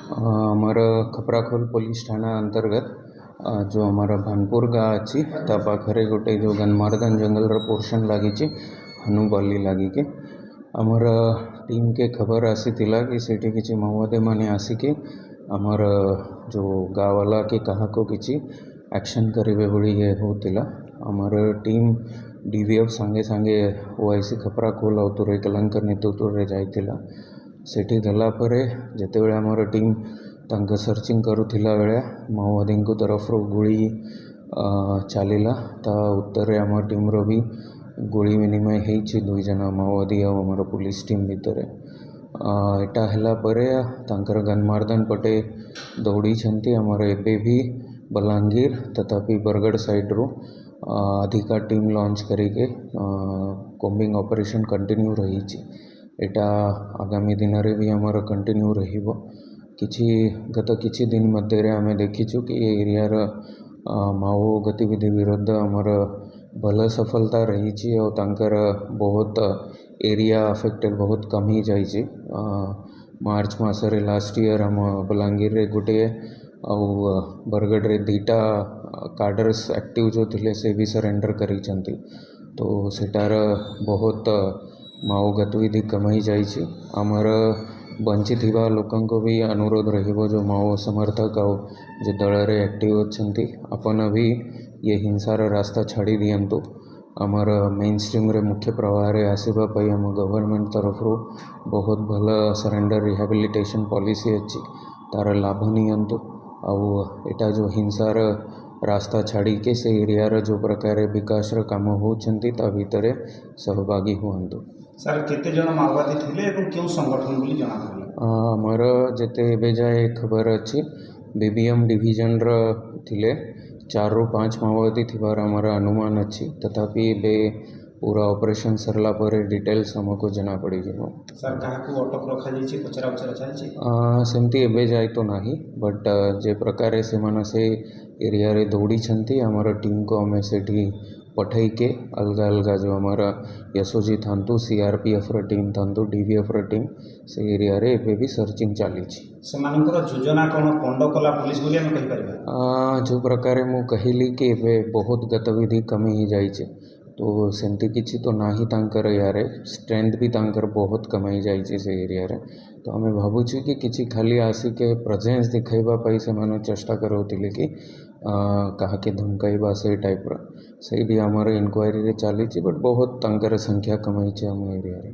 आमर खपराखोल पुलिस थाना अंतर्गत जो आमर भानपुर गाँ अच्छी ता पाखरे गोटे जो गन्मार्दन जंगल पोर्शन लगी हनुबाली लगी के आमर टीम के खबर आसीला कि सेठी किसी माओवादी माने आसिके आमर जो गाँ वाला के कहा को किसी एक्शन करेंगे बोली होतिला आमर टीम डीवीएफ सांगे सांगे ओआईसी खपराखोल और तुरई कलंकर नेतृत्व रे जाइतिला सेठी गला परे जेते बेले आमर टीम तांका सर्चिंग करुथिला बेले माओवादी को तरफ गुड़ी चलिला ता उत्तर आम टीम रो भी गुड़ी विनिमय होइछि दुई जना माओवादी और आमर पुलिस टीम भितर एटा हला परे तांकर गन्मार्दन पटे दौड़ी छंती आमर एबे भी बलांगीर तथापि बरगढ़ साइड रो अधिका टीम लॉन्च करिके कॉम्बिंग ऑपरेशन कंटिन्यू रही एटा आगामी दिन रे भी आमर कंटिन्यू रहिबो किछि गत किछि दिन मध्य आम देखीचु कि एरिया माओ गतिविधि विरुद्ध आमर भल सफलता रही और तांकर बहुत एरिया अफेक्टेड बहुत कम ही जाइए मार्च मसरे लास्ट ईयर हम बलांगीर रे गोटे आउ बरगढ़ रे दीटा कार्डर्स एक्टिव जो थिले से भी सरेंडर करी तो सेटार बहुत माओ गतिविधि कमाई जाइए आमर बंचित थिबा लोकन को भी अनुरोध रहिबो जो माओ समर्थक और जो दल रे एक्टिव अच्छंती अपन भी ये हिंसार रास्ता छाड़ी दियंतु आमर मेन स्ट्रीम रे मुख्य प्रवाह रे आसीबा पई हम गवर्नमेंट तरफ रो बहुत भल सरेंडर रिहेबिलिटेशन पॉलिसी अच्छी तार लाभ नियंतु आउ एटा जो हिंसार रास्ता छाड़ी के से एरिया रो जो प्रकार विकास काम होउछंती ता भितरे सहभागी हुअंतु। सर केते जन माओवादी थिले एवं क्यों संगठन बोली जना पड़ला आमर जेते एबे जाए खबर अच्छी बीबीएम डिवीजन र थिले 4 ରୁ 5 माओवादी थिबार आमर अनुमान अच्छी तथापि बे पूरा ऑपरेशन सरला पर डिटेल्स हमको जना पड़ी जीवो। सर कहा को अटक रखा जाइए पचरा उचरा चलछि सेमती एबे जाए तो नाही बट जे प्रकार से मन से एरिया रे दौड़ी छंती आमर टीम को हमें सेठी पठई के अलग अलग जो आमर एसओजी थांतु सीआरपीएफ र टीम थांतु डीवीएफ र टीम से एरिया रे एबे भी सर्चिंग चली सेमानकर योजना कोन पंड कला पुलिस बोली हम कहि परबा जो प्रकार मु कहली कि एबे बहुत गतिविधि कमी ही जाइए तो सेमती किछि तो नाही तांकर यारे स्ट्रेंथ भी तांकर बहुत कमाई जाइए से एरिया रे तो आम भावुँ कि किछि खाली आसिके प्रेजेंस दिखाइबा पई से माने चेष्टा करोतिले कि कहा के धमकाइबा से टाइप रा से भी आमर इनक्वायरी रे चली बट बहुत तांकर संख्या कमाई हम एरिया रे।